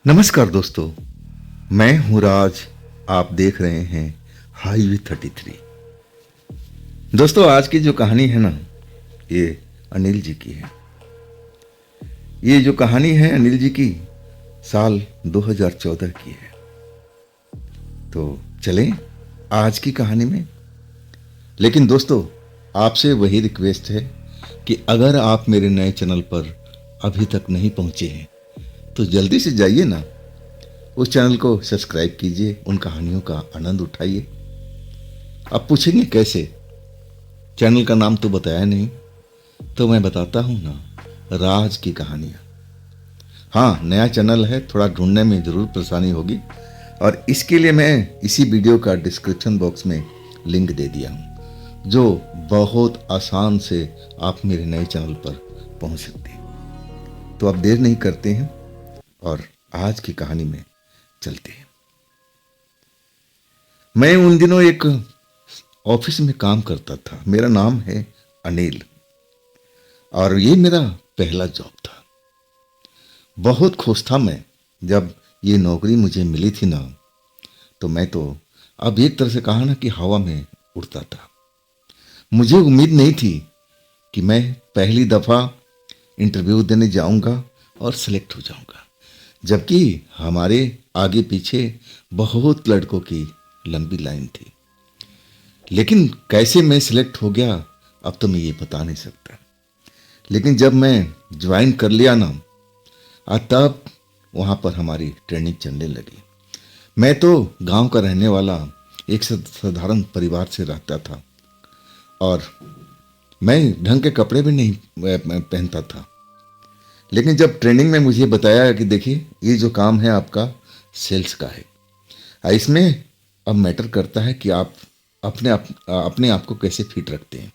नमस्कार दोस्तों, मैं हूं राज। आप देख रहे हैं हाईवे 33। दोस्तों, आज की जो कहानी है ना, ये अनिल जी की है। ये जो कहानी है अनिल जी की, साल 2014 की है। तो चलें आज की कहानी में। लेकिन दोस्तों, आपसे वही रिक्वेस्ट है कि अगर आप मेरे नए चैनल पर अभी तक नहीं पहुंचे हैं तो जल्दी से जाइए ना, उस चैनल को सब्सक्राइब कीजिए, उन कहानियों का आनंद उठाइए। आप पूछेंगे कैसे, चैनल का नाम तो बताया नहीं, तो मैं बताता हूं ना, राज की कहानियां। हाँ, नया चैनल है, थोड़ा ढूंढने में जरूर परेशानी होगी, और इसके लिए मैं इसी वीडियो का डिस्क्रिप्शन बॉक्स में लिंक दे दिया हूं, जो बहुत आसान से आप मेरे नए चैनल पर पहुंच सकते हैं। तो अब देर नहीं करते हैं और आज की कहानी में चलते हैं। मैं उन दिनों एक ऑफिस में काम करता था। मेरा नाम है अनिल, और ये मेरा पहला जॉब था। बहुत खुश था मैं जब ये नौकरी मुझे मिली थी ना। तो मैं तो अब एक तरह से कहा ना कि हवा में उड़ता था। मुझे उम्मीद नहीं थी कि मैं पहली दफा इंटरव्यू देने जाऊंगा और सिलेक्ट हो जाऊंगा, जबकि हमारे आगे पीछे बहुत लड़कों की लंबी लाइन थी। लेकिन कैसे मैं सिलेक्ट हो गया, अब तो मैं ये बता नहीं सकता। लेकिन जब मैं ज्वाइन कर लिया ना, तब वहाँ पर हमारी ट्रेनिंग चलने लगी। मैं तो गांव का रहने वाला एक साधारण परिवार से रहता था, और मैं ढंग के कपड़े भी नहीं पहनता था। लेकिन जब ट्रेनिंग में मुझे बताया कि देखिए, ये जो काम है आपका सेल्स का है, इसमें अब मैटर करता है कि आप अपने आप को कैसे फिट रखते हैं।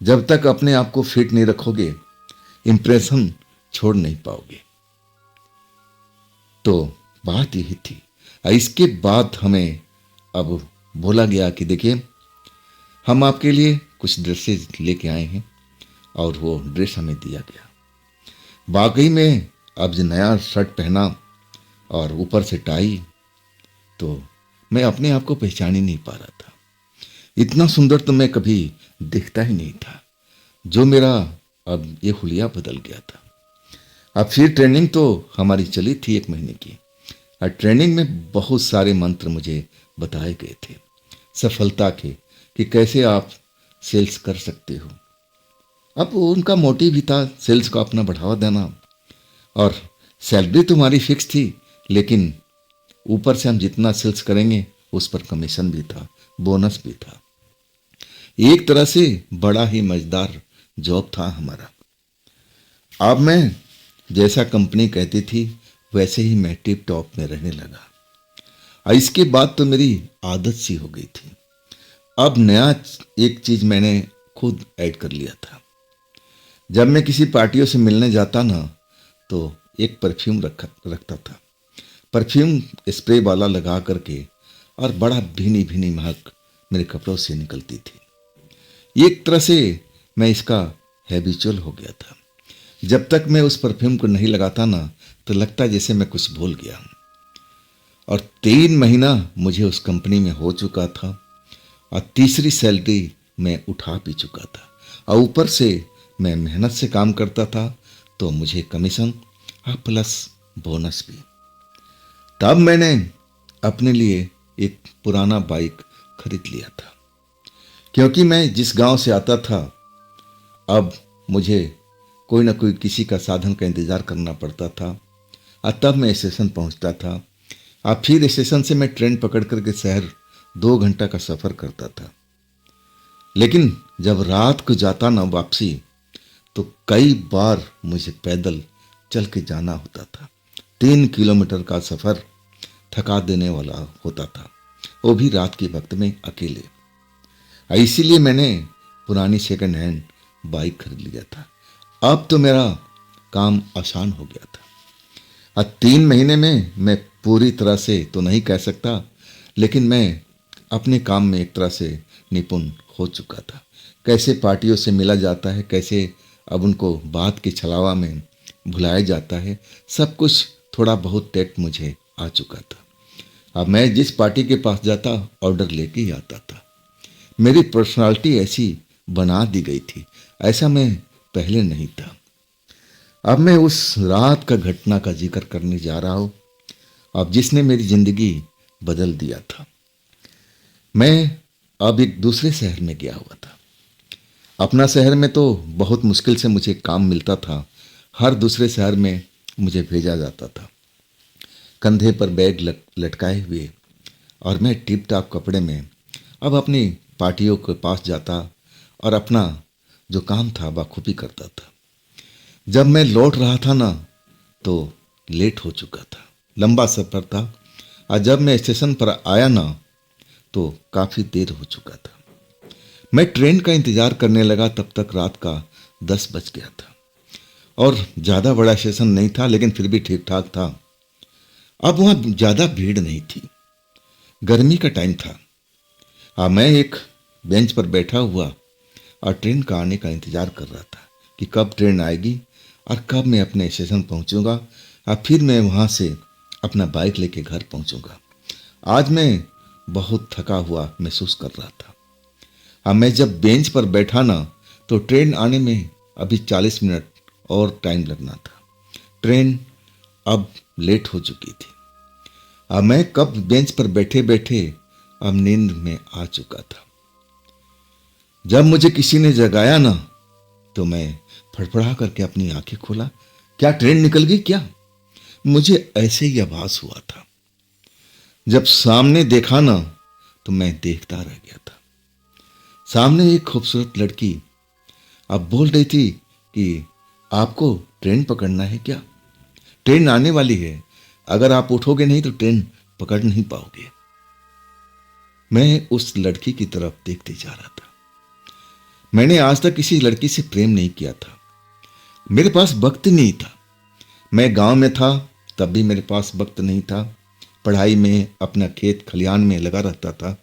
जब तक अपने आप को फिट नहीं रखोगे, इंप्रेशन छोड़ नहीं पाओगे। तो बात यही थी। इसके बाद हमें अब बोला गया कि देखिए, हम आपके लिए कुछ ड्रेसेस लेके आए हैं, और वो ड्रेस हमें दिया गया। वाकई में अब जो नया शर्ट पहना और ऊपर से टाई, तो मैं अपने आप को पहचान ही नहीं पा रहा था। इतना सुंदर तो मैं कभी दिखता ही नहीं था। जो मेरा अब ये हुलिया बदल गया था। अब फिर ट्रेनिंग तो हमारी चली थी 1 महीने की, और ट्रेनिंग में बहुत सारे मंत्र मुझे बताए गए थे सफलता के, कि कैसे आप सेल्स कर सकते हो। अब उनका मोटिव भी था सेल्स को अपना बढ़ावा देना, और सैलरी तुम्हारी फिक्स थी, लेकिन ऊपर से हम जितना सेल्स करेंगे उस पर कमीशन भी था, बोनस भी था। एक तरह से बड़ा ही मजेदार जॉब था हमारा। अब मैं जैसा कंपनी कहती थी वैसे ही मैं टिप टॉप में रहने लगा, और इसके बाद तो मेरी आदत सी हो गई थी। अब नया एक चीज मैंने खुद ऐड कर लिया था। जब मैं किसी पार्टियों से मिलने जाता ना, तो एक परफ्यूम रखता था। परफ्यूम स्प्रे वाला लगा करके, और बड़ा भीनी भीनी महक मेरे कपड़ों से निकलती थी। एक तरह से मैं इसका हैबिचुअल हो गया था। जब तक मैं उस परफ्यूम को नहीं लगाता ना, तो लगता जैसे मैं कुछ भूल गया हूं। और 3 महीना मुझे उस कंपनी में हो चुका था, और तीसरी सैलरी मैं उठा भी चुका था, और ऊपर से मैं मेहनत से काम करता था, तो मुझे कमीशन और प्लस बोनस भी। तब मैंने अपने लिए एक पुराना बाइक खरीद लिया था, क्योंकि मैं जिस गांव से आता था, अब मुझे कोई ना कोई किसी का साधन का इंतजार करना पड़ता था, और तब मैं स्टेशन पहुंचता था, और फिर स्टेशन से मैं ट्रेन पकड़ करके शहर 2 घंटा का सफर करता था। लेकिन जब रात को जाता ना वापसी, तो कई बार मुझे पैदल चल के जाना होता था। 3 किलोमीटर का सफर थका देने वाला होता था, वो भी रात के वक्त में अकेले। इसीलिए मैंने पुरानी सेकंड हैंड बाइक खरीद लिया था। अब तो मेरा काम आसान हो गया था। अब 3 महीने में मैं पूरी तरह से तो नहीं कह सकता, लेकिन मैं अपने काम में एक तरह से निपुण हो चुका था। कैसे पार्टियों से मिला जाता है, कैसे अब उनको बात के छलावा में भुलाया जाता है, सब कुछ थोड़ा बहुत टैक्ट मुझे आ चुका था। अब मैं जिस पार्टी के पास जाता ऑर्डर लेके ही आता था। मेरी पर्सनालिटी ऐसी बना दी गई थी, ऐसा मैं पहले नहीं था। अब मैं उस रात का घटना का जिक्र करने जा रहा हूँ, अब जिसने मेरी जिंदगी बदल दिया था। मैं अब एक दूसरे शहर में गया हुआ था। अपना शहर में तो बहुत मुश्किल से मुझे काम मिलता था, हर दूसरे शहर में मुझे भेजा जाता था, कंधे पर बैग लटकाए हुए, और मैं टिप टाप कपड़े में अब अपनी पार्टियों के पास जाता और अपना जो काम था बखूबी करता था। जब मैं लौट रहा था ना तो लेट हो चुका था, लंबा सफ़र था, और जब मैं स्टेशन पर आया ना तो काफ़ी देर हो चुका था। मैं ट्रेन का इंतज़ार करने लगा, तब तक रात का 10 बज गया था, और ज़्यादा बड़ा स्टेशन नहीं था लेकिन फिर भी ठीक ठाक था। अब वहाँ ज़्यादा भीड़ नहीं थी, गर्मी का टाइम था। मैं एक बेंच पर बैठा हुआ और ट्रेन का आने का इंतज़ार कर रहा था कि कब ट्रेन आएगी और कब मैं अपने स्टेशन पहुंचूंगा, और फिर मैं वहां से अपना बाइक लेके घर पहुंचूंगा। आज मैं बहुत थका हुआ महसूस कर रहा था। मैं जब बेंच पर बैठा ना तो ट्रेन आने में अभी 40 मिनट और टाइम लगना था। ट्रेन अब लेट हो चुकी थी। मैं कब बेंच पर बैठे बैठे अब नींद में आ चुका था। जब मुझे किसी ने जगाया ना तो मैं फड़फड़ा करके अपनी आंखें खोला। क्या ट्रेन निकल गई क्या? मुझे ऐसे ही आभास हुआ था। जब सामने देखा ना तो मैं देखता रह गया था। सामने एक खूबसूरत लड़की अब बोल रही थी कि आपको ट्रेन पकड़ना है क्या? ट्रेन आने वाली है, अगर आप उठोगे नहीं तो ट्रेन पकड़ नहीं पाओगे। मैं उस लड़की की तरफ देखते जा रहा था। मैंने आज तक किसी लड़की से प्रेम नहीं किया था, मेरे पास वक्त नहीं था। मैं गांव में था तब भी मेरे पास वक्त नहीं था, पढ़ाई में अपना खेत खलियान में लगा रहता था।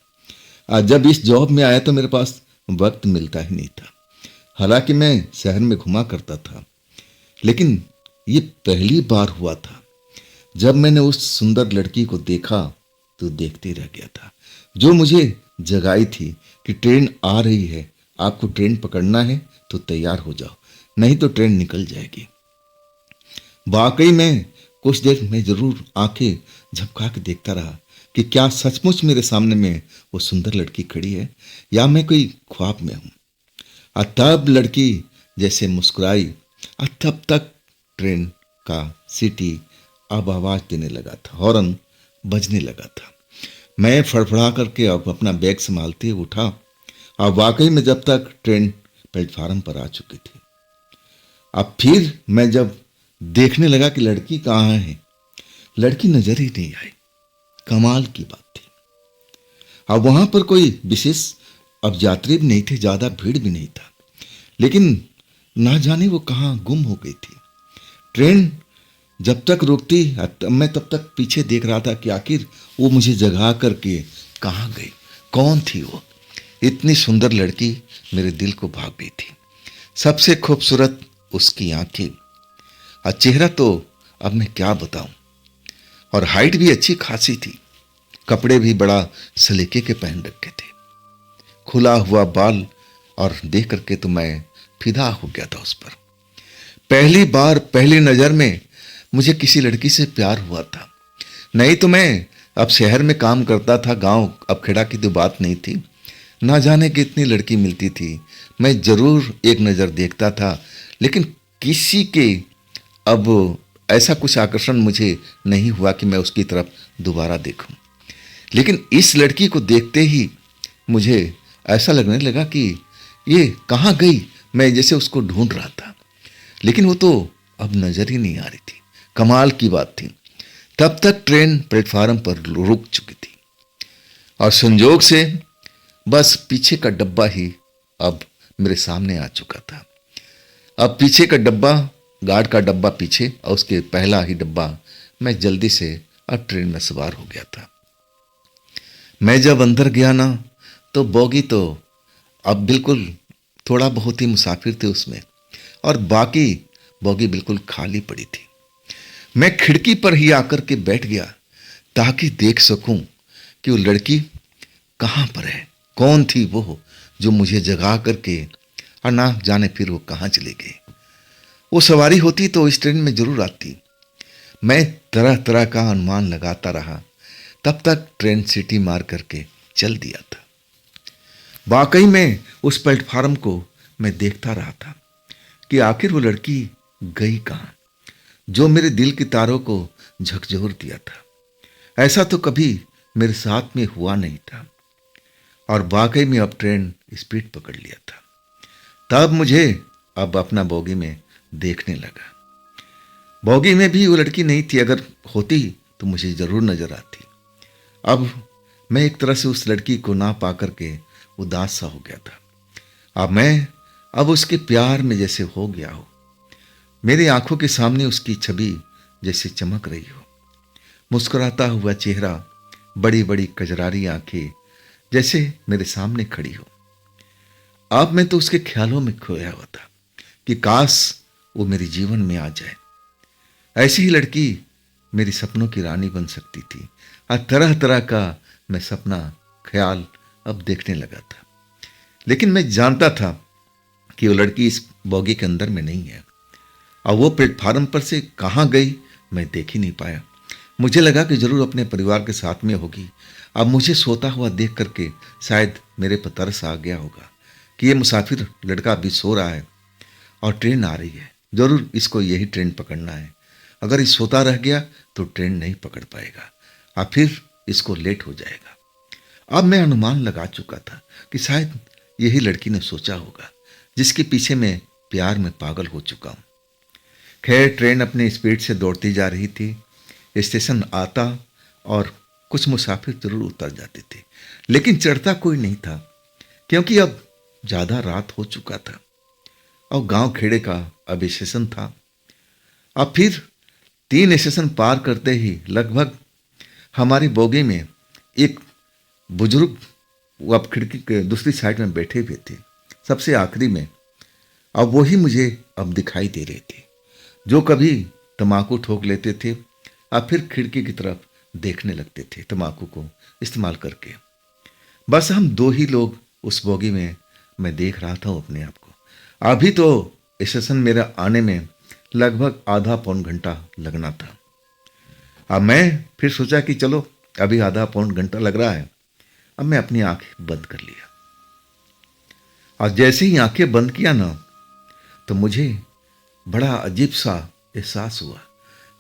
आज जब इस जॉब में आया तो मेरे पास वक्त मिलता ही नहीं था। हालांकि मैं शहर में घुमा करता था, लेकिन ये पहली बार हुआ था जब मैंने उस सुंदर लड़की को देखा तो देखते रह गया था, जो मुझे जगाई थी कि ट्रेन आ रही है, आपको ट्रेन पकड़ना है तो तैयार हो जाओ, नहीं तो ट्रेन निकल जाएगी। वाकई में कुछ देर मैं जरूर आंखें झपका के देखता रहा कि क्या सचमुच मेरे सामने में वो सुंदर लड़की खड़ी है या मैं कोई ख्वाब में हूं। और तब लड़की जैसे मुस्कुराई और तब तक ट्रेन का सीटी अब आवाज देने लगा था, हॉर्न बजने लगा था। मैं फड़फड़ा करके अब अपना बैग संभालते हुए उठा, और वाकई में जब तक ट्रेन प्लेटफार्म पर आ चुकी थी। अब फिर मैं जब देखने लगा कि लड़की कहाँ है, लड़की नजर ही नहीं आई। कमाल की बात थी, अब वहां पर कोई विशेष अब यात्री भी नहीं थे, ज्यादा भीड़ भी नहीं था, लेकिन ना जाने वो कहाँ गुम हो गई थी। ट्रेन जब तक रुकती मैं तब तक पीछे देख रहा था कि आखिर वो मुझे जगा करके कहाँ गई, कौन थी वो। इतनी सुंदर लड़की मेरे दिल को भाग गई थी। सबसे खूबसूरत उसकी आंखें, और चेहरा तो अब मैं क्या बताऊं, और हाइट भी अच्छी खासी थी। कपड़े भी बड़ा सलीके के पहन रखे थे, खुला हुआ बाल, और देख करके तो मैं फिदा हो गया था उस पर। पहली बार पहली नजर में मुझे किसी लड़की से प्यार हुआ था। नहीं तो मैं अब शहर में काम करता था, गांव अब खेड़ा की तो बात नहीं थी। ना जाने कितनी लड़की मिलती थी, मैं जरूर एक नज़र देखता था, लेकिन किसी के अब ऐसा कुछ आकर्षण मुझे नहीं हुआ कि मैं उसकी तरफ दोबारा देखूं। लेकिन इस लड़की को देखते ही मुझे ऐसा लगने लगा कि ये कहाँ गई, मैं जैसे उसको ढूंढ रहा था, लेकिन वो तो अब नजर ही नहीं आ रही थी। कमाल की बात थी, तब तक ट्रेन प्लेटफार्म पर रुक चुकी थी, और संजोग से बस पीछे का डब्बा ही अब मेरे सामने आ चुका था। अब पीछे का डब्बा, गार्ड का डब्बा पीछे, और उसके पहला ही डब्बा मैं जल्दी से अब ट्रेन में सवार हो गया था। मैं जब अंदर गया ना तो बोगी तो अब बिल्कुल थोड़ा बहुत ही मुसाफिर थे उसमें, और बाकी बोगी बिल्कुल खाली पड़ी थी। मैं खिड़की पर ही आकर के बैठ गया ताकि देख सकूं कि वो लड़की कहाँ पर है, कौन थी वो जो मुझे जगा करके, और ना जाने फिर वो कहाँ चले गए। वो सवारी होती तो इस ट्रेन में जरूर आती। मैं तरह तरह का अनुमान लगाता रहा, तब तक ट्रेन सीटी मार करके चल दिया था। वाकई में उस प्लेटफार्म को मैं देखता रहा था कि आखिर वो लड़की गई कहाँ, जो मेरे दिल के तारों को झकझोर दिया था। ऐसा तो कभी मेरे साथ में हुआ नहीं था। और वाकई में अब ट्रेन स्पीड पकड़ लिया था। तब मुझे अब अपना बोगी में देखने लगा। बोगी में भी वो लड़की नहीं थी, अगर होती तो मुझे जरूर नजर आती। अब मैं एक तरह से उस लड़की को ना पा करके उदास सा हो गया था। अब उसके प्यार में जैसे हो गया हो। मेरी आंखों के सामने उसकी छवि जैसे चमक रही हो, मुस्कुराता हुआ चेहरा, बड़ी बड़ी कजरारी आंखें जैसे मेरे सामने खड़ी हो। अब मैं तो उसके ख्यालों में खोया हुआ था कि काश वो मेरे जीवन में आ जाए। ऐसी ही लड़की मेरी सपनों की रानी बन सकती थी। और तरह तरह का मैं सपना ख्याल अब देखने लगा था। लेकिन मैं जानता था कि वो लड़की इस बोगी के अंदर में नहीं है। और वो प्लेटफार्म पर से कहाँ गई मैं देख ही नहीं पाया। मुझे लगा कि जरूर अपने परिवार के साथ में होगी। अब मुझे सोता हुआ देख करके शायद मेरे पर तरस आ गया होगा कि ये मुसाफिर लड़का अभी सो रहा है और ट्रेन आ रही है, जरूर इसको यही ट्रेन पकड़ना है। अगर ये सोता रह गया तो ट्रेन नहीं पकड़ पाएगा और फिर इसको लेट हो जाएगा। अब मैं अनुमान लगा चुका था कि शायद यही लड़की ने सोचा होगा जिसके पीछे मैं प्यार में पागल हो चुका हूं। खैर, ट्रेन अपनी स्पीड से दौड़ती जा रही थी। स्टेशन आता और कुछ मुसाफिर जरूर उतर जाते थे, लेकिन चढ़ता कोई नहीं था, क्योंकि अब ज्यादा रात हो चुका था और गांव खेड़े का अब स्टेशन था। अब फिर 3 स्टेशन पार करते ही लगभग हमारी बोगी में एक बुजुर्ग, वो अब खिड़की के दूसरी साइड में बैठे हुए थे, सबसे आखिरी में। अब वही मुझे अब दिखाई दे रहे थे, जो कभी तम्बाकू ठोक लेते थे और फिर खिड़की की तरफ देखने लगते थे तम्बाकू को इस्तेमाल करके। बस हम 2 ही लोग उस बोगी में मैं देख रहा था अपने आप को। अभी तो स्टेशन मेरा आने में लगभग आधा पौन घंटा लगना था। अब मैं फिर सोचा कि चलो अभी आधा पौन घंटा लग रहा है। अब मैं अपनी आंखें बंद कर लिया और जैसे ही आंखें बंद किया ना, तो मुझे बड़ा अजीब सा एहसास हुआ,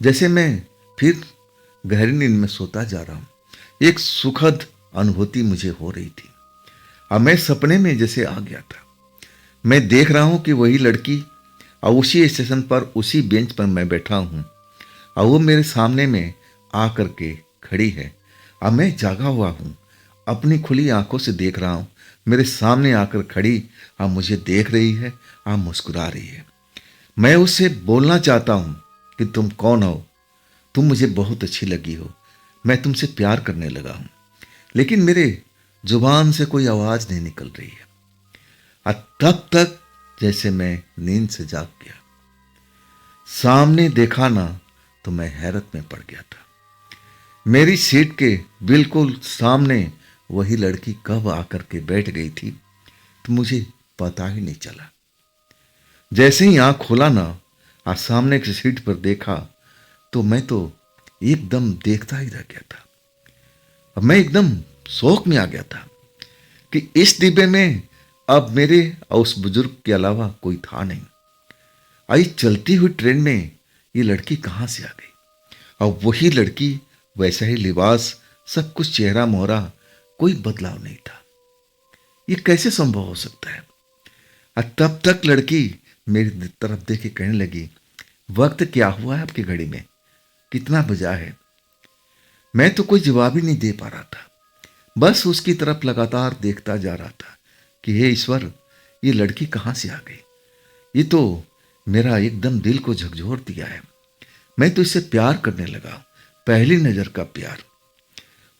जैसे मैं फिर गहरी नींद में सोता जा रहा हूं। एक सुखद अनुभूति मुझे हो रही थी। अब मैं सपने में जैसे आ गया था। मैं देख रहा हूं कि वही लड़की और उसी स्टेशन पर उसी बेंच पर मैं बैठा हूं और वो मेरे सामने में आ करके खड़ी है। अब मैं जागा हुआ हूं, अपनी खुली आंखों से देख रहा हूं, मेरे सामने आकर खड़ी और मुझे देख रही है और मुस्कुरा रही है। मैं उससे बोलना चाहता हूं कि तुम कौन हो, तुम मुझे बहुत अच्छी लगी हो, मैं तुमसे प्यार करने लगा हूं, लेकिन मेरे जुबान से कोई आवाज नहीं निकल रही है। और तब तक जैसे मैं नींद से जाग गया। सामने देखा ना तो मैं हैरत में पड़ गया था। मेरी सीट के बिल्कुल सामने वही लड़की कब आकर के बैठ गई थी तो मुझे पता ही नहीं चला। जैसे ही आंख खोला ना और सामने की सीट पर देखा तो मैं तो एकदम देखता ही रह गया था। अब मैं एकदम शौक में आ गया था कि इस डिब्बे में अब मेरे और उस बुजुर्ग के अलावा कोई था नहीं। आई चलती हुई ट्रेन में ये लड़की कहां से आ गई? और वही लड़की, वैसा ही लिबास, सब कुछ चेहरा मोहरा, कोई बदलाव नहीं था। ये कैसे संभव हो सकता है? और तब तक लड़की मेरी तरफ देख के कहने लगी, वक्त क्या हुआ है आपकी घड़ी में, कितना बजा है? मैं तो कोई जवाब ही नहीं दे पा रहा था, बस उसकी तरफ लगातार देखता जा रहा था कि हे ईश्वर, ये लड़की कहां से आ गई? ये तो मेरा एकदम दिल को झकझोर दिया है। मैं तो इससे प्यार करने लगा, पहली नजर का प्यार।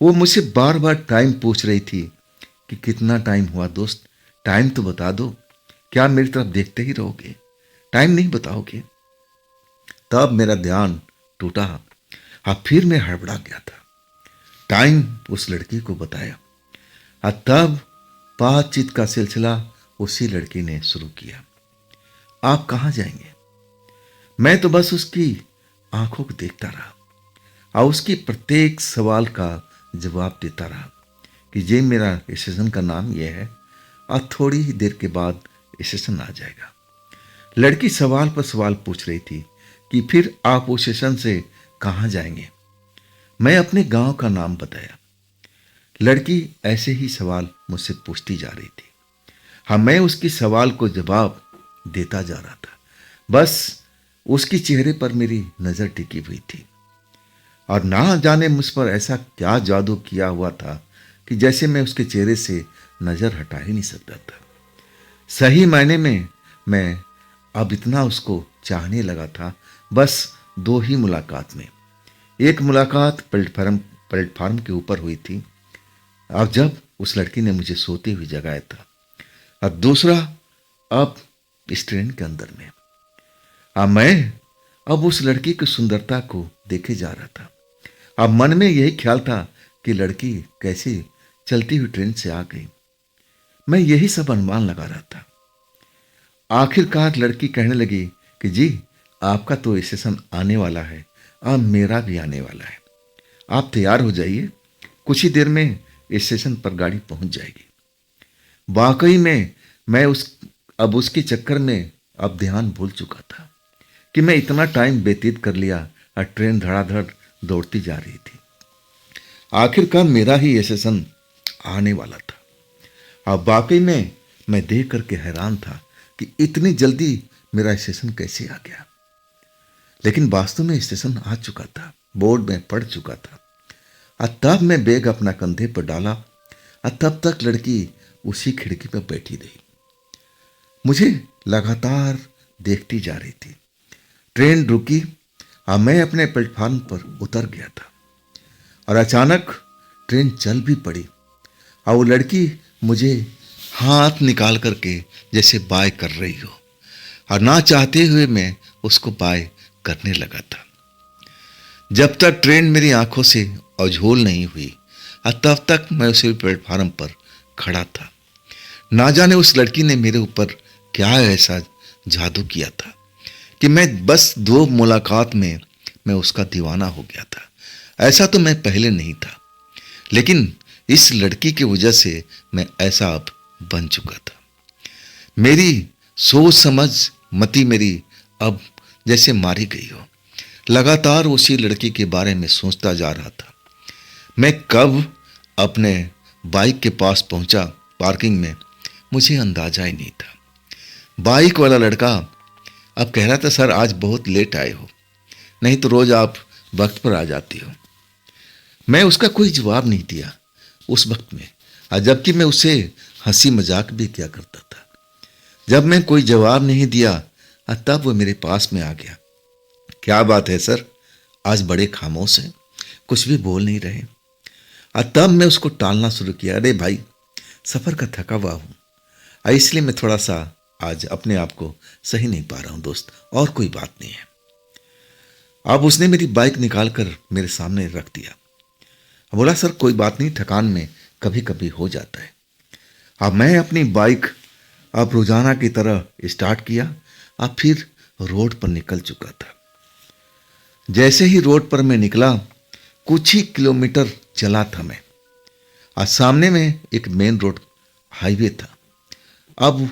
वो मुझसे बार बार टाइम पूछ रही थी कि कितना टाइम हुआ दोस्त, टाइम तो बता दो, क्या मेरी तरफ देखते ही रहोगे, टाइम नहीं बताओगे? तब मेरा ध्यान टूटा। अब फिर मैं हड़बड़ा गया था। टाइम उस लड़की को बताया और तब बातचीत का सिलसिला उसी लड़की ने शुरू किया। आप कहाँ जाएंगे? मैं तो बस उसकी आंखों को देखता रहा और उसकी प्रत्येक सवाल का जवाब देता रहा कि ये मेरा स्टेशन का नाम यह है और थोड़ी ही देर के बाद स्टेशन आ जाएगा। लड़की सवाल पर सवाल पूछ रही थी कि फिर आप उस स्टेशन से कहाँ जाएंगे? मैं अपने गांव का नाम बताया। लड़की ऐसे ही सवाल मुझसे पूछती जा रही थी। हाँ, मैं उसकी सवाल को जवाब देता जा रहा था। बस उसकी चेहरे पर मेरी नजर टिकी हुई थी और ना जाने मुझ पर ऐसा क्या जादू किया हुआ था कि जैसे मैं उसके चेहरे से नजर हटा ही नहीं सकता था। सही मायने में मैं अब इतना उसको चाहने लगा था। बस दो ही मुलाकात में, एक मुलाकात प्लेटफार्म के ऊपर हुई थी और जब उस लड़की ने मुझे सोते हुए जगाया था, और दूसरा अब इस ट्रेन के अंदर में। मैं अब उस लड़की की सुंदरता को देखे जा रहा था। अब मन में यही ख्याल था कि लड़की कैसे चलती हुई ट्रेन से आ गई। मैं यही सब अनुमान लगा रहा था। आखिरकार लड़की कहने लगी कि जी, आपका तो स्टेशन आने वाला है, अब मेरा भी आने वाला है। आप तैयार हो जाइए, कुछ ही देर में स्टेशन पर गाड़ी पहुंच जाएगी। वाकई में मैं अब उसके चक्कर में अब ध्यान भूल चुका था कि मैं इतना टाइम व्यतीत कर लिया और ट्रेन धड़ाधड़ दौड़ती जा रही थी। आखिरकार मेरा ही स्टेशन आने वाला था। अब वाकई में मैं देख करके हैरान था कि इतनी जल्दी मेरा स्टेशन कैसे आ गया। लेकिन वास्तव में स्टेशन आ चुका था, बोर्ड में पड़ चुका था। और तब मैं बैग अपना कंधे पर डाला और तब तक लड़की उसी खिड़की पर बैठी रही, मुझे लगातार देखती जा रही थी। ट्रेन रुकी और मैं अपने प्लेटफार्म पर उतर गया था और अचानक ट्रेन चल भी पड़ी और वो लड़की मुझे हाथ निकाल करके जैसे बाय कर रही हो, और ना चाहते हुए मैं उसको बाय करने लगा था। जब तक ट्रेन मेरी आंखों से ओझोल नहीं हुई और तब तक मैं उसी प्लेटफार्म पर खड़ा था। ना जाने उस लड़की ने मेरे ऊपर क्या ऐसा जादू किया था कि मैं बस दो मुलाकात में मैं उसका दीवाना हो गया था। ऐसा तो मैं पहले नहीं था, लेकिन इस लड़की की वजह से मैं ऐसा अब बन चुका था। मेरी सोच समझ मति मेरी अब जैसे मारी गई हो। लगातार उसी लड़की के बारे में सोचता जा रहा था। मैं कब अपने बाइक के पास पहुंचा पार्किंग में, मुझे अंदाजा ही नहीं था। बाइक वाला लड़का अब कह रहा था, सर आज बहुत लेट आए हो, नहीं तो रोज आप वक्त पर आ जाती हो। मैं उसका कोई जवाब नहीं दिया उस वक्त में, और जबकि मैं उसे हंसी मजाक भी किया करता था। जब मैं कोई जवाब नहीं दिया तब वो मेरे पास में आ गया। क्या बात है सर, आज बड़े खामोश हैं, कुछ भी बोल नहीं रहे। तब मैं उसको टालना शुरू किया। अरे भाई, सफर का थका हुआ हूं, इसलिए मैं थोड़ा सा आज अपने आप को सही नहीं पा रहा हूं दोस्त, और कोई बात नहीं है। अब उसने मेरी बाइक निकाल कर मेरे सामने रख दिया। बोला, सर कोई बात नहीं, थकान में कभी कभी हो जाता है। अब मैं अपनी बाइक अब रोजाना की तरह स्टार्ट किया। अब फिर रोड पर निकल चुका था। जैसे ही रोड पर मैं निकला, कुछ ही किलोमीटर चला था मैं, और सामने में एक मेन रोड हाईवे था। अब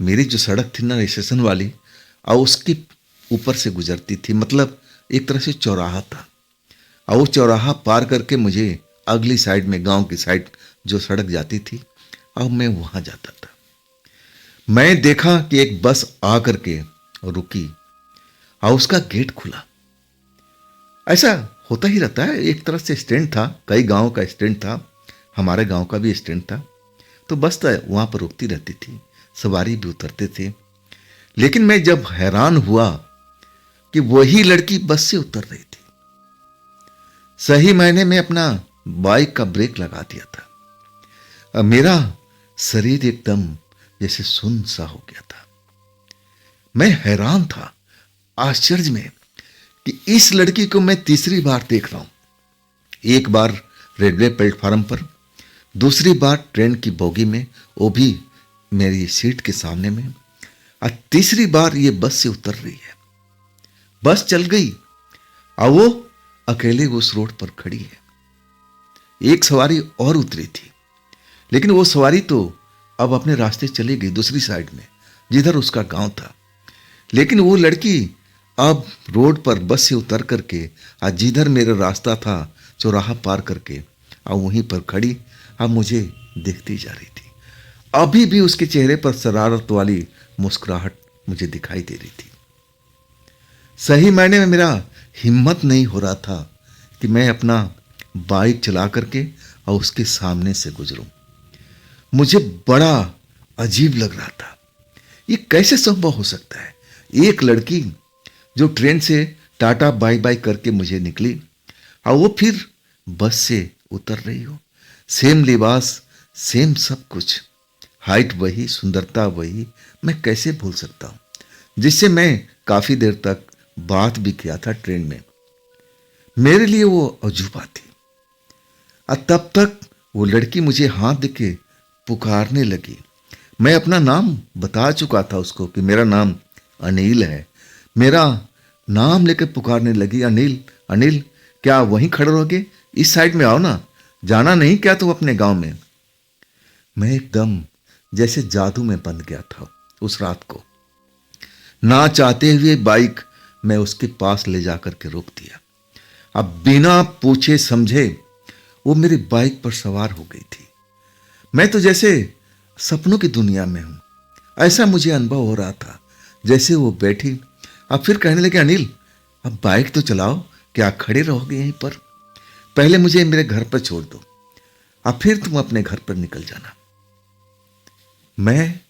मेरी जो सड़क थी ना स्टेशन वाली, और उसके ऊपर से गुजरती थी, मतलब एक तरह से चौराहा था। और वो चौराहा पार करके मुझे अगली साइड में गांव की साइड जो सड़क जाती थी, अब मैं वहां जाता था। मैं देखा कि एक बस आ करके रुकी और उसका गेट खुला। ऐसा होता ही रहता है, एक तरह से स्टैंड था, कई गांव का स्टैंड था, हमारे गांव का भी स्टैंड था। तो बस तो वहां पर रुकती रहती थी, सवारी भी उतरते थे। लेकिन मैं जब हैरान हुआ कि वही लड़की बस से उतर रही थी। सही मायने में अपना बाइक का ब्रेक लगा दिया था। अब मेरा शरीर एकदम जैसे सुन्न सा हो गया था। मैं हैरान था, आश्चर्य में, कि कि इस लड़की को मैं तीसरी बार देख रहा हूं। एक बार रेलवे प्लेटफार्म पर, दूसरी बार ट्रेन की बोगी में, वो भी मेरी सीट के सामने में, और तीसरी बार ये बस से उतर रही है। बस चल गई और वो अकेले उस रोड पर खड़ी है। एक सवारी और उतरी थी, लेकिन वो सवारी तो अब अपने रास्ते चली गई दूसरी साइड में, जिधर उसका गांव था। लेकिन वो लड़की अब रोड पर बस से उतर करके और जिधर मेरा रास्ता था चौराहा पार करके और वहीं पर खड़ी अब मुझे देखती जा रही थी। अभी भी उसके चेहरे पर शरारत वाली मुस्कुराहट मुझे दिखाई दे रही थी। सही मायने में मेरा हिम्मत नहीं हो रहा था कि मैं अपना बाइक चला करके और उसके सामने से गुजरूं। मुझे बड़ा अजीब लग रहा था। ये कैसे संभव हो सकता है? एक लड़की जो ट्रेन से टाटा बाय बाय करके मुझे निकली और वो फिर बस से उतर रही हो। सेम लिबास, सेम सब कुछ, हाइट वही, सुंदरता वही, मैं कैसे भूल सकता हूं? जिससे मैं काफी देर तक बात भी किया था ट्रेन में। मेरे लिए वो अजूबा थी। और तब तक वो लड़की मुझे हाथ देके पुकारने लगी। मैं अपना नाम बता चुका था उसको कि मेरा नाम अनिल है। मेरा नाम लेकर पुकारने लगी, अनिल अनिल, क्या वहीं खड़े रहोगे? इस साइड में आओ ना, जाना नहीं क्या तुम अपने गांव में? मैं एकदम जैसे जादू में बंध गया था उस रात को। ना चाहते हुए बाइक मैं उसके पास ले जाकर के रोक दिया। अब बिना पूछे समझे वो मेरी बाइक पर सवार हो गई थी। मैं तो जैसे सपनों की दुनिया में हूं, ऐसा मुझे अनुभव हो रहा था। जैसे वो बैठी, अब फिर कहने लगे, अनिल अब बाइक तो चलाओ, क्या खड़े रहोगे यहीं पर? पहले मुझे मेरे घर पर छोड़ दो, अब फिर तुम अपने घर पर निकल जाना। मैं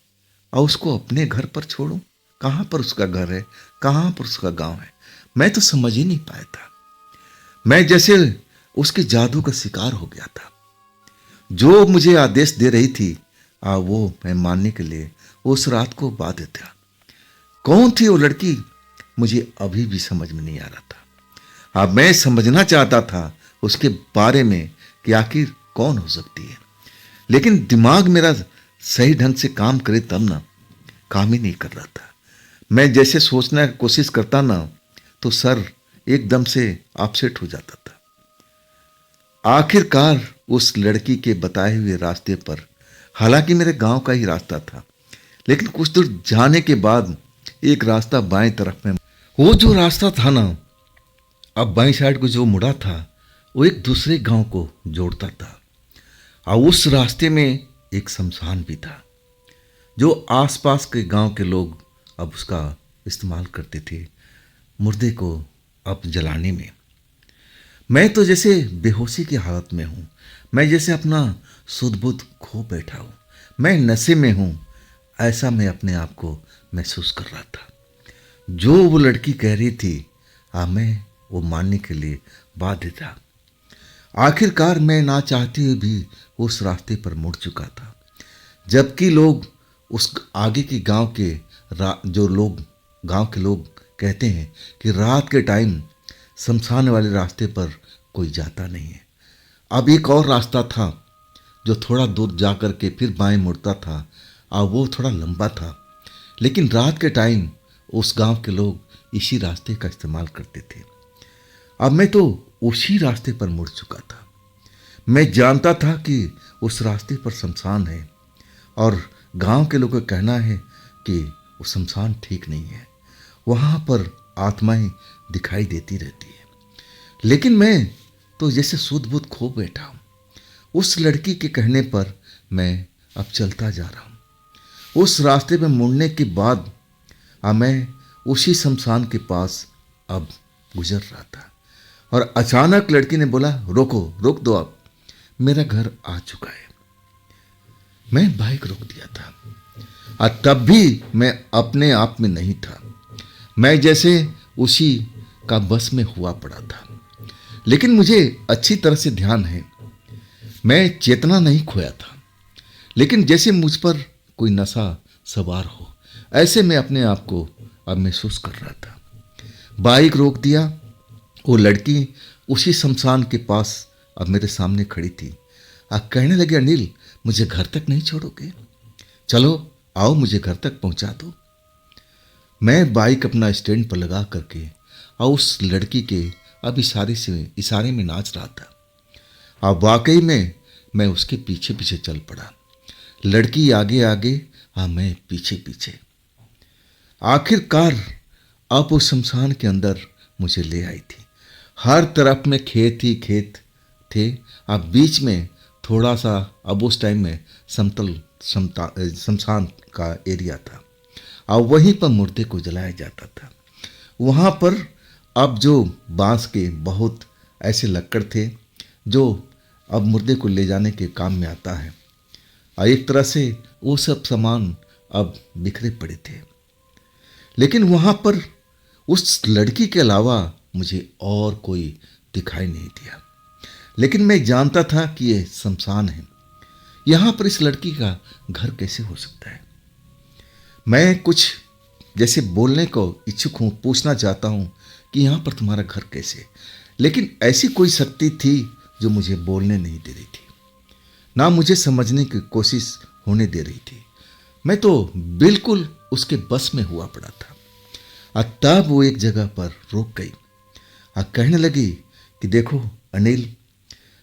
और उसको अपने घर पर छोड़ूं? कहां पर उसका घर है, कहां पर उसका गांव है, मैं तो समझ ही नहीं पाया था। मैं जैसे उसके जादू का शिकार हो गया था। जो मुझे आदेश दे रही थी वो मैं मानने के लिए उस रात को बाध्य था। कौन थी वो लड़की मुझे अभी भी समझ में नहीं आ रहा था। अब मैं समझना चाहता था उसके बारे में कि आखिर कौन हो सकती है, लेकिन दिमाग मेरा सही ढंग से काम करे तब ना, काम ही नहीं कर रहा था। मैं जैसे सोचने की कोशिश करता ना तो सर एकदम से अपसेट हो जाता था। आखिरकार उस लड़की के बताए हुए रास्ते पर, हालांकि मेरे गांव का ही रास्ता था, लेकिन कुछ दूर जाने के बाद एक रास्ता बाएं तरफ में, वो जो रास्ता था ना, अब बाएं साइड को जो मुड़ा था वो एक दूसरे गांव को जोड़ता था। और उस रास्ते में एक शमशान भी था जो आसपास के गांव के लोग अब उसका इस्तेमाल करते थे मुर्दे को अब जलाने में। मैं तो जैसे बेहोशी की हालत में हूँ, मैं जैसे अपना सुध-बुध खो बैठा हूँ, मैं नशे में हूँ, ऐसा मैं अपने आप को महसूस कर रहा था। जो वो लड़की कह रही थी मैं वो मानने के लिए बाध्य था। आखिरकार मैं ना चाहते हुए भी उस रास्ते पर मुड़ चुका था, जबकि लोग उस आगे के गांव के जो लोग गांव के लोग कहते हैं कि रात के टाइम शमशान वाले रास्ते पर कोई जाता नहीं है। अब एक और रास्ता था जो थोड़ा दूर जा कर के फिर बाएं मुड़ता था और वो थोड़ा लंबा था, लेकिन रात के टाइम उस गांव के लोग इसी रास्ते का इस्तेमाल करते थे। अब मैं तो उसी रास्ते पर मुड़ चुका था। मैं जानता था कि उस रास्ते पर शमशान है और गांव के लोगों का कहना है कि वो शमशान ठीक नहीं है, वहाँ पर आत्माएं दिखाई देती रहती है। लेकिन मैं तो जैसे सुध-बुध खो बैठा हूँ। उस लड़की के कहने पर मैं अब चलता जा रहा हूँ। उस रास्ते में मुड़ने के बाद मैं उसी शमशान के पास अब गुजर रहा था और अचानक लड़की ने बोला, रोको, रोक दो, आप मेरा घर आ चुका है। मैं बाइक रोक दिया था और तब भी मैं अपने आप में नहीं था। मैं जैसे उसी का बस में हुआ पड़ा था। लेकिन मुझे अच्छी तरह से ध्यान है, मैं चेतना नहीं खोया था, लेकिन जैसे मुझ पर कोई नशा सवार हो, ऐसे मैं अपने आप को अब महसूस कर रहा था। बाइक रोक दिया वो लड़की उसी शमशान के पास अब मेरे सामने खड़ी थी। कहने लगी, अनिल मुझे घर तक नहीं छोड़ोगे? चलो आओ मुझे घर तक पहुंचा दो। मैं बाइक अपना स्टैंड पर लगा करके और उस लड़की के अब इशारे में नाच रहा था। अब वाकई में मैं उसके पीछे पीछे चल पड़ा। लड़की आगे आगे, मैं पीछे पीछे। आखिरकार अब उस शमशान के अंदर मुझे ले आई थी। हर तरफ में खेत ही खेत थे। अब बीच में थोड़ा सा, अब उस टाइम में शमशान का एरिया था और वहीं पर मुर्दे को जलाया जाता था। वहाँ पर अब जो बांस के बहुत ऐसे लक्कड़ थे जो अब मुर्दे को ले जाने के काम में आता है, और एक तरह से वो सब सामान अब बिखरे पड़े थे। लेकिन वहाँ पर उस लड़की के अलावा मुझे और कोई दिखाई नहीं दिया। लेकिन मैं जानता था कि यह शमशान है, यहाँ पर इस लड़की का घर कैसे हो सकता है। मैं कुछ जैसे बोलने को इच्छुक हूँ, पूछना चाहता हूँ कि यहाँ पर तुम्हारा घर कैसे, लेकिन ऐसी कोई शक्ति थी जो मुझे बोलने नहीं दे रही थी, ना मुझे समझने की कोशिश होने दे रही थी। मैं तो बिल्कुल उसके बस में हुआ पड़ा था। तब वो एक जगह पर रुक गई और कहने लगी कि देखो अनिल,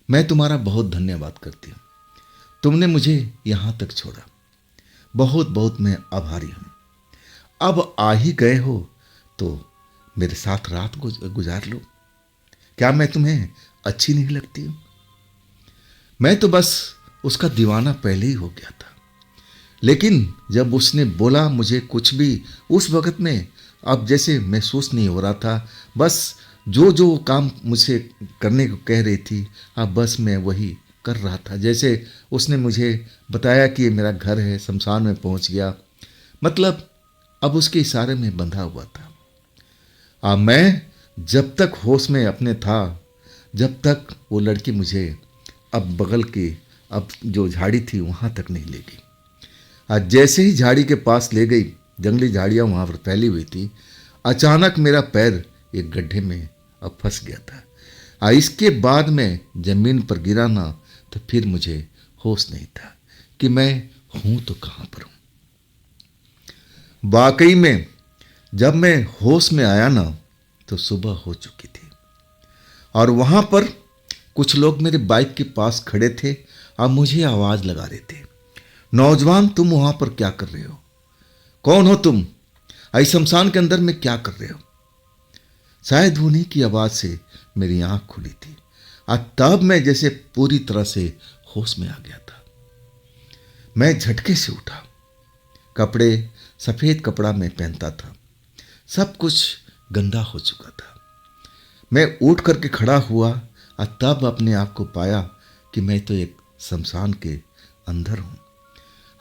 मैं तुम्हारा बहुत धन्यवाद करती हूँ, तुमने मुझे यहाँ तक छोड़ा, बहुत बहुत मैं आभारी हूँ। अब आ ही गए हो तो मेरे साथ रात गुजार लो। क्या मैं तुम्हें अच्छी नहीं लगती हूँ? मैं तो बस उसका दीवाना पहले ही हो गया था। लेकिन जब उसने बोला मुझे कुछ भी उस वक़्त में अब जैसे महसूस नहीं हो रहा था। बस जो जो काम मुझसे करने को कह रही थी, अब बस मैं वही कर रहा था। जैसे उसने मुझे बताया कि ये मेरा घर है, शमशान में पहुंच गया, मतलब अब उसके इशारे में बंधा हुआ था। मैं जब तक होश में अपने था, जब तक वो लड़की मुझे अब बगल की अब जो झाड़ी थी वहाँ तक नहीं ले गई। आज जैसे ही झाड़ी के पास ले गई, जंगली झाड़ियाँ वहाँ पर फैली हुई थी, अचानक मेरा पैर एक गड्ढे में अब फंस गया था। इसके बाद में जमीन पर गिरा ना तो फिर मुझे होश नहीं था कि मैं हूँ तो कहाँ पर हूँ। वाकई में जब मैं होश में आया ना तो सुबह हो चुकी थी और वहाँ पर कुछ लोग मेरे बाइक के पास खड़े थे और मुझे आवाज़ लगा रहे थे, नौजवान तुम वहाँ पर क्या कर रहे हो? कौन हो तुम? इस शमशान के अंदर में क्या कर रहे हो? शायद उन्हीं की आवाज़ से मेरी आँख खुली थी और तब मैं जैसे पूरी तरह से होश में आ गया था। मैं झटके से उठा, कपड़े सफ़ेद कपड़ा मैं पहनता था, सब कुछ गंदा हो चुका था। मैं उठ करके खड़ा हुआ और तब अपने आप को पाया कि मैं तो एक शमशान के अंदर हूँ।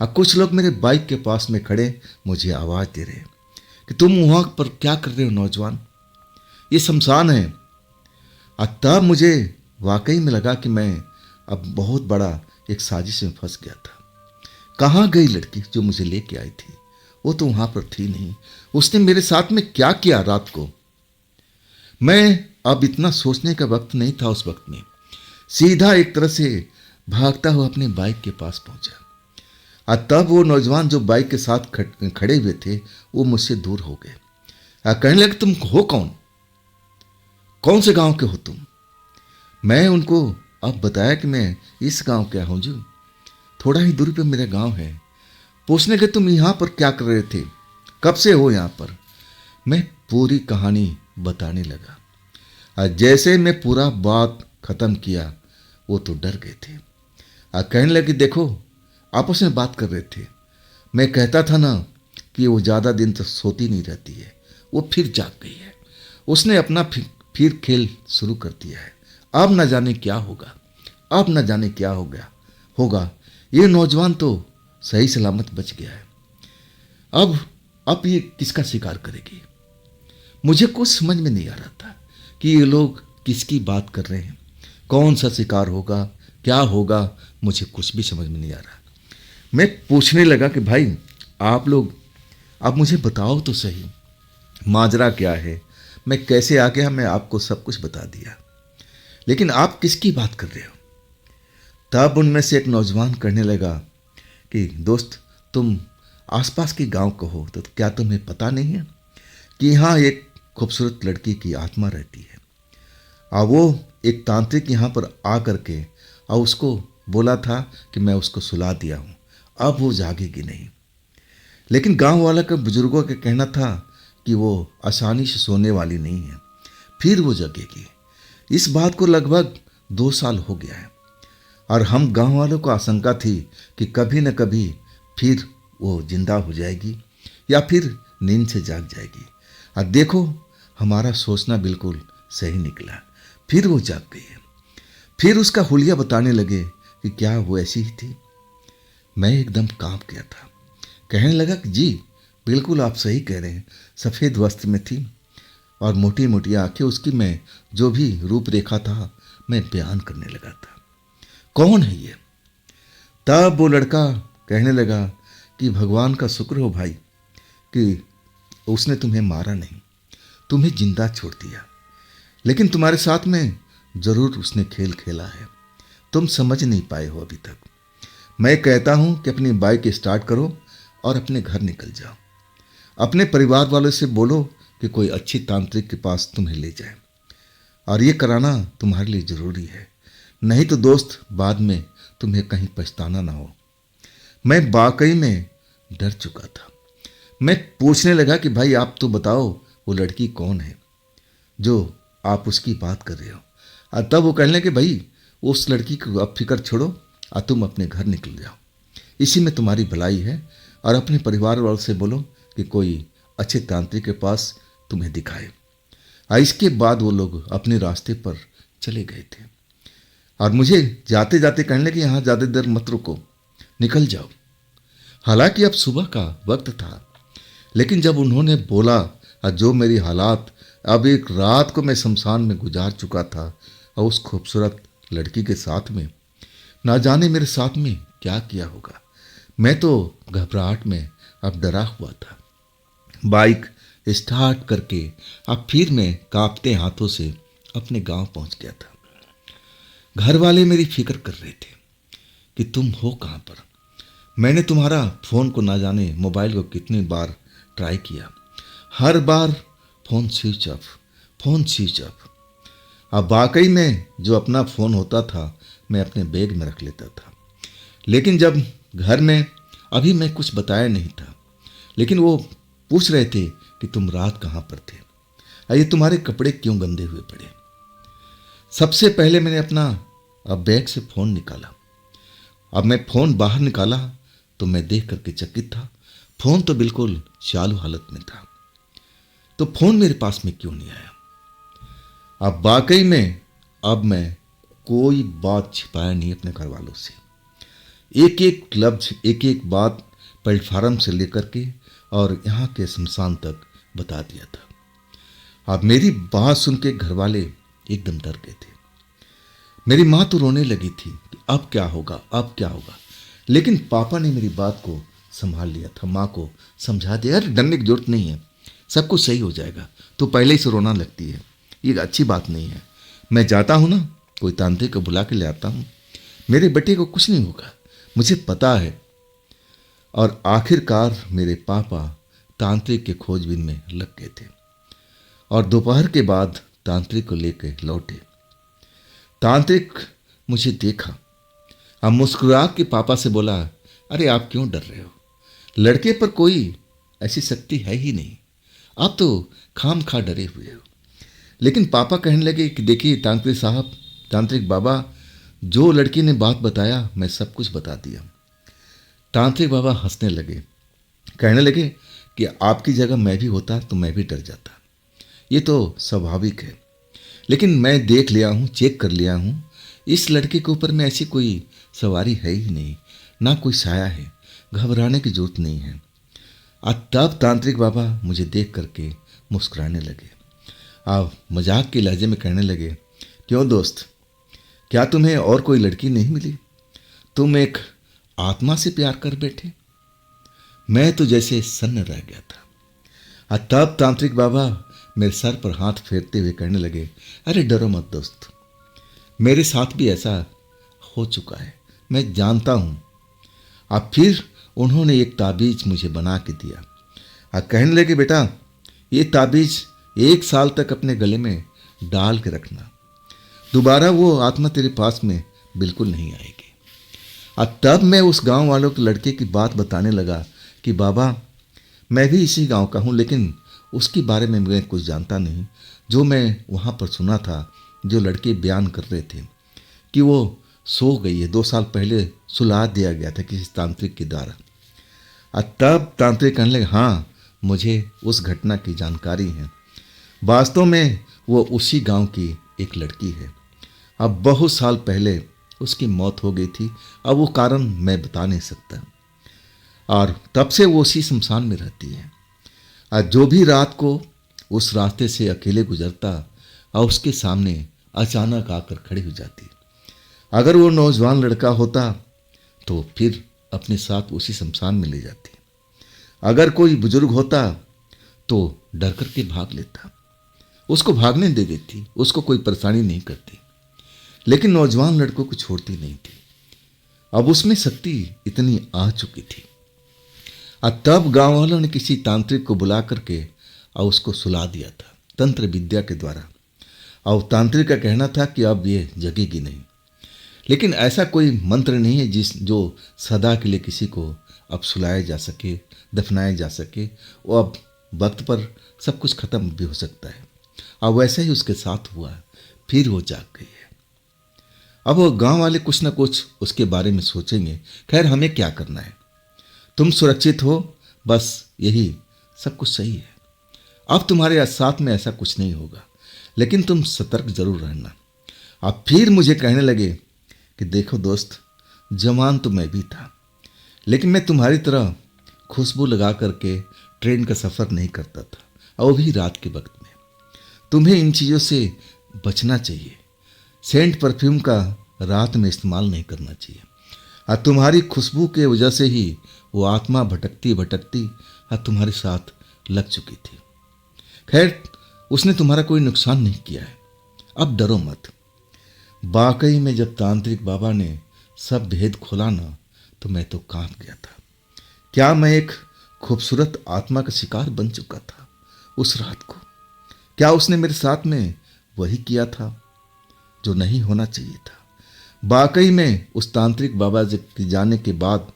और कुछ लोग मेरे बाइक के पास में खड़े मुझे आवाज़ दे रहे कि तुम वहाँ पर क्या कर रहे हो नौजवान, ये शमशान है। और तब मुझे वाकई में लगा कि मैं अब बहुत बड़ा एक साजिश में फंस गया था। कहाँ गई लड़की जो मुझे लेके आई थी? वो तो वहाँ पर थी नहीं। उसने मेरे साथ में क्या किया रात को? मैं अब इतना सोचने का वक्त नहीं था उस वक्त में। सीधा एक तरह से भागता हुआ अपने बाइक के पास पहुंचा और तब वो नौजवान जो बाइक के साथ खड़े हुए थे वो मुझसे दूर हो गए। कहने लगे तुम हो कौन? कौन से गांव के हो तुम? मैं उनको अब बताया कि मैं इस गांव का हूँ जी, थोड़ा ही दूरी पे मेरा गांव है। पूछने के तुम यहाँ पर क्या कर रहे थे, कब से हो यहाँ पर? मैं पूरी कहानी बताने लगा और जैसे मैं पूरा बात ख़त्म किया वो तो डर गए थे और कहने लगे देखो आपस में बात कर रहे थे, मैं कहता था ना कि वो ज़्यादा दिन तक सोती नहीं रहती है, वो फिर जाग गई है, उसने अपना फिर खेल शुरू कर दिया है। अब न जाने क्या होगा, अब न जाने क्या होगा। ये नौजवान तो सही सलामत बच गया है, अब ये किसका शिकार करेगी? मुझे कुछ समझ में नहीं आ रहा था कि ये लोग किसकी बात कर रहे हैं, कौन सा शिकार होगा, क्या होगा, मुझे कुछ भी समझ में नहीं आ रहा। मैं पूछने लगा कि भाई आप लोग आप मुझे बताओ तो सही, माजरा क्या है, मैं कैसे आ गया, मैं आपको सब कुछ बता दिया। लेकिन आप किसकी बात कर रहे हो? तब उनमें से एक नौजवान कहने लगा कि दोस्त, तुम आसपास के गांव को हो, तो क्या तुम्हें पता नहीं है कि यहाँ एक खूबसूरत लड़की की आत्मा रहती है, और वो एक तांत्रिक यहाँ पर आ करके और उसको बोला था कि मैं उसको सुला दिया हूँ, अब वो जागेगी नहीं। लेकिन गांव वाला का बुजुर्गों का कहना था कि वो आसानी से सोने वाली नहीं है, फिर वो जगेगी। इस बात को लगभग 2 साल हो गया है, और हम गांव वालों को आशंका थी कि कभी न कभी फिर वो जिंदा हो जाएगी या फिर नींद से जाग जाएगी। और देखो, हमारा सोचना बिल्कुल सही निकला, फिर वो जाग गई है। फिर उसका हुलिया बताने लगे कि क्या वो ऐसी ही थी। मैं एकदम कांप गया था। कहने लगा कि जी बिल्कुल आप सही कह रहे हैं, सफ़ेद वस्त्र में थी और मोटी मोटी आंखें उसकी। मैं जो भी रूपरेखा था मैं बयान करने लगा था। कौन है ये? तब वो लड़का कहने लगा कि भगवान का शुक्र हो भाई कि उसने तुम्हें मारा नहीं, तुम्हें जिंदा छोड़ दिया। लेकिन तुम्हारे साथ में जरूर उसने खेल खेला है, तुम समझ नहीं पाए हो अभी तक। मैं कहता हूं कि अपनी बाइक स्टार्ट करो और अपने घर निकल जाओ। अपने परिवार वालों से बोलो कि कोई अच्छी तांत्रिक के पास तुम्हें ले जाए, और ये कराना तुम्हारे लिए ज़रूरी है, नहीं तो दोस्त बाद में तुम्हें कहीं पछताना ना हो। मैं वाकई में डर चुका था। मैं पूछने लगा कि भाई आप तो बताओ, वो लड़की कौन है जो आप उसकी बात कर रहे हो? और तब वो कहने लगे भाई उस लड़की को अब फिक्र छोड़ो और तुम अपने घर निकल जाओ, इसी में तुम्हारी भलाई है, और अपने परिवार वालों से बोलो कि कोई अच्छे तांत्रिक के पास तुम्हें दिखाए। और इसके बाद वो लोग अपने रास्ते पर चले गए थे, और मुझे जाते जाते कहने लगे यहाँ ज़्यादा देर मत रुको, निकल जाओ। हालांकि अब सुबह का वक्त था, लेकिन जब उन्होंने बोला और जो मेरी हालात, अब एक रात को मैं शमशान में गुजार चुका था और उस खूबसूरत लड़की के साथ में, ना जाने मेरे साथ में क्या किया होगा। मैं तो घबराहट में अब डरा हुआ था। बाइक स्टार्ट करके अब फिर मैं कांपते हाथों से अपने गांव पहुंच गया था। घर वाले मेरी फिक्र कर रहे थे कि तुम हो कहाँ पर। मैंने तुम्हारा फ़ोन को ना जाने मोबाइल को कितनी बार ट्राई किया, हर बार phone switch off, phone switch off. अब वाकई में जो अपना फ़ोन होता था मैं अपने बैग में रख लेता था। लेकिन जब घर में अभी मैं कुछ बताया नहीं था, लेकिन वो पूछ रहे थे कि तुम रात कहाँ पर थे, और ये तुम्हारे कपड़े क्यों गंदे हुए पड़े। सबसे पहले मैंने अपना बैग से फ़ोन निकाला। अब मैं फ़ोन बाहर निकाला तो मैं देख करके चकित था, फ़ोन तो बिल्कुल चालू हालत में था। तो फ़ोन मेरे पास में क्यों नहीं आया? अब वाकई में अब मैं कोई बात छिपाया नहीं अपने घर वालों से। एक एक लफ्ज, एक एक बात प्लेटफार्म से लेकर के और यहाँ के शमशान तक बता दिया था। अब मेरी बात सुन के घर वाले एकदम डर गए थे। मेरी माँ तो रोने लगी थी कि अब क्या होगा, अब क्या होगा। लेकिन पापा ने मेरी बात को संभाल लिया था, माँ को समझा दिया, अरे डरने की जरूरत नहीं है, सब कुछ सही हो जाएगा। तो पहले ही से रोना लगती है, ये अच्छी बात नहीं है। मैं जाता हूँ ना, कोई तांत्रिक को बुला के ले आता हूँ, मेरे बेटे को कुछ नहीं होगा, मुझे पता है। और आखिरकार मेरे पापा तांत्रिक के खोजबीन में लग गए थे, और दोपहर के बाद तांत्रिक को लेकर लौटे। तांत्रिक मुझे देखा, अब मुस्कुरा के पापा से बोला, अरे आप क्यों डर रहे हो, लड़के पर कोई ऐसी शक्ति है ही नहीं, आप तो खाम खा डरे हुए हो। लेकिन पापा कहने लगे कि देखिए तांत्रिक साहब, तांत्रिक बाबा, जो लड़की ने बात बताया मैं सब कुछ बता दिया। तांत्रिक बाबा हंसने लगे, कहने लगे कि आपकी जगह मैं भी होता तो मैं भी डर जाता, ये तो स्वाभाविक है। लेकिन मैं देख लिया हूँ, चेक कर लिया हूँ, इस लड़के के ऊपर में ऐसी कोई सवारी है ही नहीं, ना कोई साया है, घबराने की जरूरत नहीं है। तब तांत्रिक बाबा मुझे देख करके मुस्कुराने लगे, आप मजाक के लहजे में कहने लगे, क्यों दोस्त, क्या तुम्हें और कोई लड़की नहीं मिली? तुम एक आत्मा से प्यार कर बैठे। मैं तो जैसे सन्न रह गया था। तब तांत्रिक बाबा मेरे सर पर हाथ फेरते हुए कहने लगे, अरे डरो मत दोस्त, मेरे साथ भी ऐसा हो चुका है, मैं जानता हूँ। अब फिर उन्होंने एक ताबीज मुझे बना के दिया और कहने लगे, बेटा ये ताबीज 1 साल तक अपने गले में डाल के रखना, दोबारा वो आत्मा तेरे पास में बिल्कुल नहीं आएगी। और तब मैं उस गांव वालों के लड़के की बात बताने लगा कि बाबा मैं भी इसी गांव का हूँ, लेकिन उसके बारे में मैं कुछ जानता नहीं। जो मैं वहाँ पर सुना था, जो लड़के बयान कर रहे थे कि वो सो गई है, 2 साल पहले सुला दिया गया था किसी तांत्रिक के द्वारा। और तब तांत्रिक कहने लगे, हाँ मुझे उस घटना की जानकारी है, वास्तव में वो उसी गांव की एक लड़की है। अब बहुत साल पहले उसकी मौत हो गई थी, अब वो कारण मैं बता नहीं सकता, और तब से वो उसी शमशान में रहती है। और जो भी रात को उस रास्ते से अकेले गुजरता और उसके सामने अचानक आकर खड़ी हो जाती, अगर वो नौजवान लड़का होता तो फिर अपने साथ उसी शमशान में ले जाती, अगर कोई बुजुर्ग होता तो डर करके भाग लेता, उसको भागने दे देती, उसको कोई परेशानी नहीं करती। लेकिन नौजवान लड़कों को छोड़ती नहीं थी। अब उसमें शक्ति इतनी आ चुकी थी। और तब गांव वालों ने किसी तांत्रिक को बुला करके और उसको सुला दिया था तंत्र विद्या के द्वारा। और तांत्रिक का कहना था कि अब ये जगेगी नहीं। लेकिन ऐसा कोई मंत्र नहीं है जो सदा के लिए किसी को अब सुलाया जा सके, दफनाया जा सके। वो अब वक्त पर सब कुछ खत्म भी हो सकता है। और वैसा ही उसके साथ हुआ, फिर वो जाग गई है। अब वो गांव वाले कुछ ना कुछ उसके बारे में सोचेंगे। खैर हमें क्या करना है, तुम सुरक्षित हो, बस यही सब कुछ सही है। अब तुम्हारे साथ में ऐसा कुछ नहीं होगा, लेकिन तुम सतर्क जरूर रहना। अब फिर मुझे कहने लगे कि देखो दोस्त, जवान तो मैं भी था, लेकिन मैं तुम्हारी तरह खुशबू लगा करके ट्रेन का सफ़र नहीं करता था, और भी रात के वक्त में। तुम्हें इन चीज़ों से बचना चाहिए। सेंट परफ्यूम का रात में इस्तेमाल नहीं करना चाहिए। और तुम्हारी खुशबू के वजह से ही वो आत्मा भटकती भटकती और तुम्हारे साथ लग चुकी थी। खैर उसने तुम्हारा कोई नुकसान नहीं किया है, अब डरो मत। वाकई में जब तांत्रिक बाबा ने सब भेद खोला ना, तो मैं तो कांप गया था। क्या मैं एक खूबसूरत आत्मा का शिकार बन चुका था उस रात को? क्या उसने मेरे साथ में वही किया था जो नहीं होना चाहिए था? वाकई में उस तांत्रिक बाबा के जाने के बाद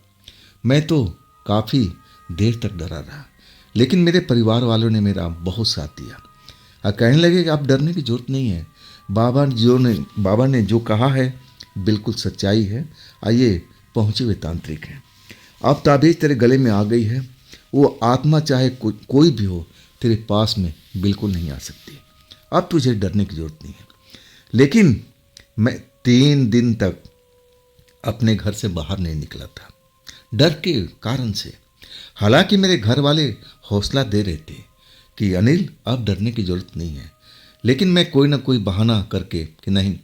मैं तो काफ़ी देर तक डरा रहा, लेकिन मेरे परिवार वालों ने मेरा बहुत साथ दिया और कहने लगे कि आप डरने की जरूरत नहीं है, बाबा ने जो कहा है बिल्कुल सच्चाई है। आइए पहुँचे हुए तांत्रिक हैं, अब ताबीज तेरे गले में आ गई है, वो आत्मा चाहे कोई भी हो तेरे पास में बिल्कुल नहीं आ सकती। अब तुझे डरने की जरूरत नहीं है। लेकिन मैं 3 दिन तक अपने घर से बाहर नहीं निकला था, डर के कारण से। हालांकि मेरे घर वाले हौसला दे रहे थे कि अनिल अब डरने की जरूरत नहीं है, लेकिन मैं कोई ना कोई बहाना करके कि नहीं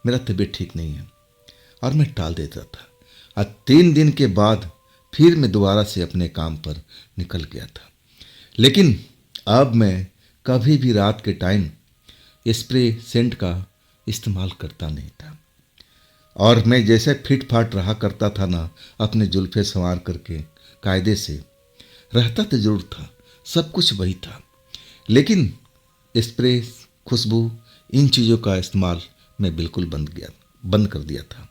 मेरा तबीयत ठीक नहीं है, और मैं टाल देता था। और 3 दिन के बाद फिर मैं दोबारा से अपने काम पर निकल गया था। लेकिन अब मैं कभी भी रात के टाइम स्प्रे सेंट का इस्तेमाल करता नहीं था, और मैं जैसे फिट फाट रहा करता था ना, अपने जुल्फे संवार करके कायदे से रहता तो जरूर था, सब कुछ वही था, लेकिन स्प्रे, खुशबू, इन चीज़ों का इस्तेमाल मैं बिल्कुल बंद कर दिया था।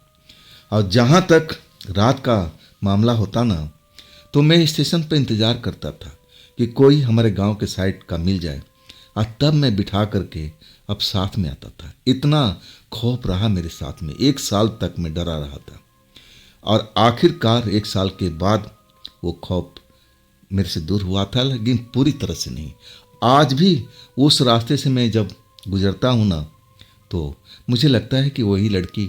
और जहाँ तक रात का मामला होता ना, तो मैं स्टेशन पर इंतज़ार करता था कि कोई हमारे गांव के साइड का मिल जाए, और तब मैं बिठा करके अब साथ में आता था। इतना खौफ रहा मेरे साथ में, 1 साल तक मैं डरा रहा था, और आखिरकार 1 साल के बाद वो खौफ मेरे से दूर हुआ था, लेकिन पूरी तरह से नहीं। आज भी उस रास्ते से मैं जब गुजरता हूँ ना, तो मुझे लगता है कि वही लड़की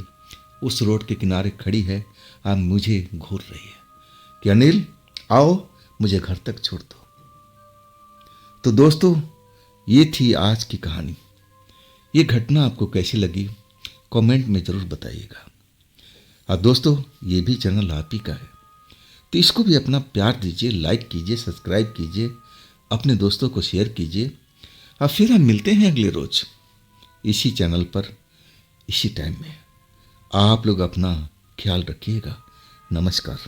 उस रोड के किनारे खड़ी है और मुझे घूर रही है कि अनिल आओ, मुझे घर तक छोड़ दो। तो दोस्तों, ये थी आज की कहानी। ये घटना आपको कैसी लगी कमेंट में ज़रूर बताइएगा। और दोस्तों, ये भी चैनल आप ही का है, तो इसको भी अपना प्यार दीजिए, लाइक कीजिए, सब्सक्राइब कीजिए, अपने दोस्तों को शेयर कीजिए। अब फिर हम मिलते हैं अगले रोज इसी चैनल पर, इसी टाइम में। आप लोग अपना ख्याल रखिएगा। नमस्कार।